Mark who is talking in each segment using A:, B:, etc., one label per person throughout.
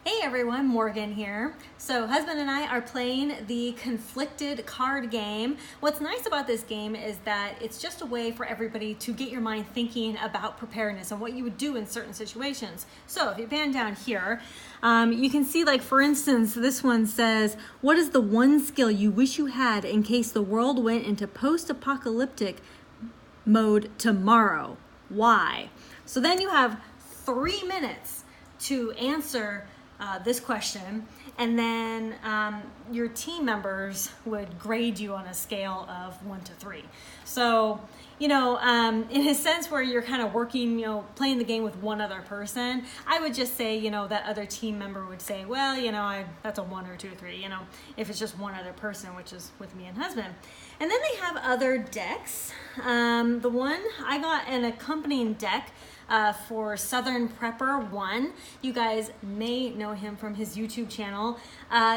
A: Hey everyone, Morgan here. So husband and I are playing the conflicted card game. What's nice about this game is that it's just a way for everybody to get your mind thinking about preparedness and what you would do in certain situations. So if you pan down here, you can see, like, for instance, this one says, what is the one skill you wish you had in case the world went into post-apocalyptic mode tomorrow? Why? So then you have 3 minutes to answer this question, and then your team members would grade you on a scale of 1 to 3. So, in a sense where you're kind of working, playing the game with one other person, I would just say, that other team member would say, well, that's a 1 or 2 or 3, if it's just one other person, which is with me and husband. And then they have other decks. The one, I got an accompanying deck for Southern Prepper 1. You guys may know him from his YouTube channel.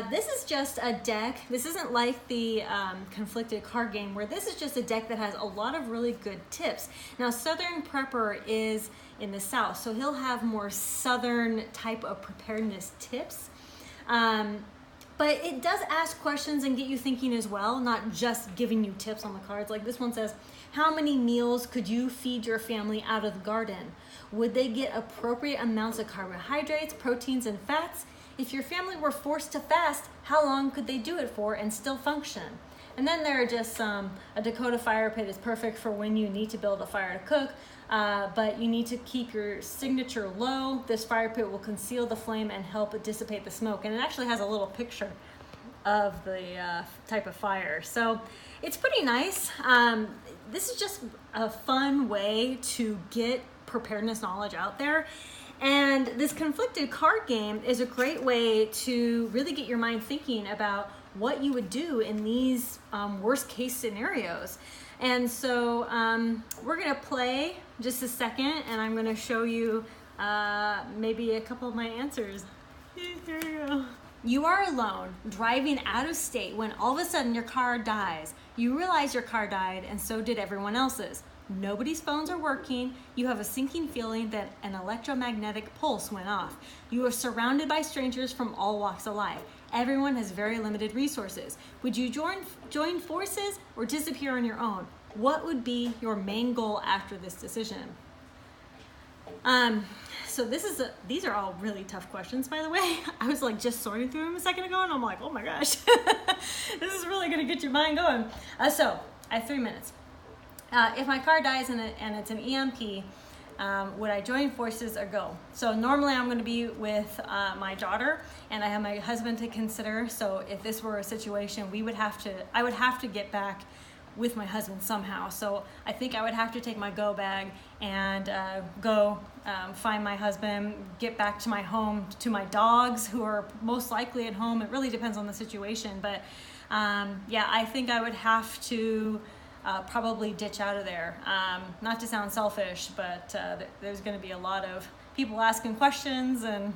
A: This is just a deck. This isn't like the conflicted card game, where this is just a deck that has a lot of really good tips. Now, Southern Prepper is in the South, so he'll have more Southern type of preparedness tips. But it does ask questions and get you thinking as well, not just giving you tips on the cards. Like this one says, how many meals could you feed your family out of the garden? Would they get appropriate amounts of carbohydrates, proteins, and fats? If your family were forced to fast, how long could they do it for and still function? And then there are just some, a Dakota fire pit is perfect for when you need to build a fire to cook, but you need to keep your signature low. This fire pit will conceal the flame and help dissipate the smoke. And it actually has a little picture of the type of fire. So it's pretty nice. This is just a fun way to get preparedness knowledge out there. And this conflicted card game is a great way to really get your mind thinking about what you would do in these worst case scenarios. And so we're gonna play just a second, and I'm gonna show you maybe a couple of my answers. Here you go. You are alone, driving out of state, when all of a sudden your car dies. You realize your car died, and so did everyone else's. Nobody's phones are working. You have a sinking feeling that an electromagnetic pulse went off. You are surrounded by strangers from all walks of life. Everyone has very limited resources. Would you join forces or disappear on your own? What would be your main goal after this decision? So these are all really tough questions, by the way. I was just sorting through them a second ago, and I'm like, oh my gosh, this is really gonna get your mind going. So I have 3 minutes. If my car dies and it's an EMP, would I join forces or go? So normally I'm going to be with my daughter, and I have my husband to consider. So if this were a situation, I would have to get back with my husband somehow. So I think I would have to take my go bag and go find my husband, get back to my home, to my dogs who are most likely at home. It really depends on the situation, but yeah, I think I would have to probably ditch out of there. Not to sound selfish, but there's going to be a lot of people asking questions and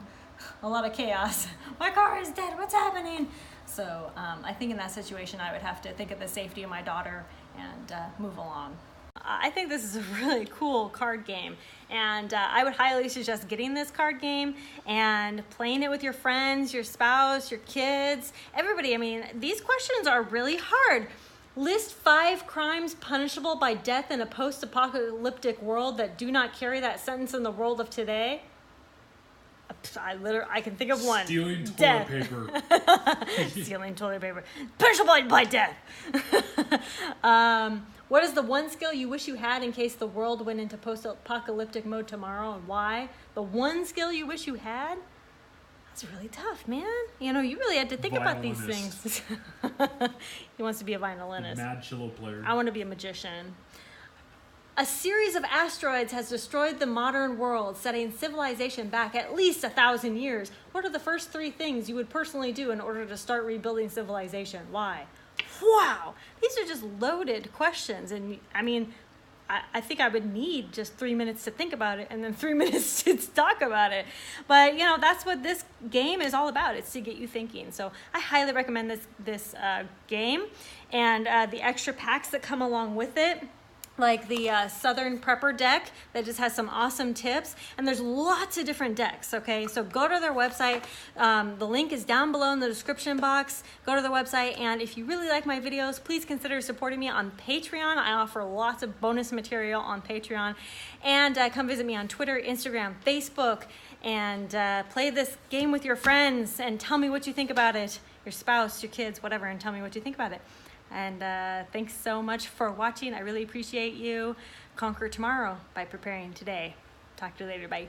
A: a lot of chaos. My car is dead, what's happening? So I think in that situation I would have to think of the safety of my daughter and move along. I think this is a really cool card game, and I would highly suggest getting this card game and playing it with your friends, your spouse, your kids, everybody. I mean, these questions are really hard. List 5 crimes punishable by death in a post-apocalyptic world that do not carry that sentence in the world of today. I can think of one.
B: Stealing toilet
A: death.
B: paper.
A: Stealing toilet paper. Punishable by death. What is the one skill you wish you had in case the world went into post-apocalyptic mode tomorrow, and why? The one skill you wish you had? That's really tough, man. You really had to think about these things. He wants to be a violinist.
B: Mad cello player.
A: I want to be a magician. A series of asteroids has destroyed the modern world, setting civilization back at least 1,000 years. What are the first 3 things you would personally do in order to start rebuilding civilization? Why? Wow, these are just loaded questions. And I mean, I think I would need just 3 minutes to think about it and then 3 minutes to talk about it. But that's what this game is all about. It's to get you thinking. So I highly recommend this game and the extra packs that come along with it. like the Southern Prepper deck that just has some awesome tips, and there's lots of different decks, okay? So go to their website. The link is down below in the description box. Go to their website, and if you really like my videos, please consider supporting me on Patreon. I offer lots of bonus material on Patreon, and come visit me on Twitter, Instagram, Facebook, and play this game with your friends and tell me what you think about it, your spouse, your kids, whatever, and tell me what you think about it. And thanks so much for watching. I really appreciate you. Conquer tomorrow by preparing today. Talk to you later. Bye.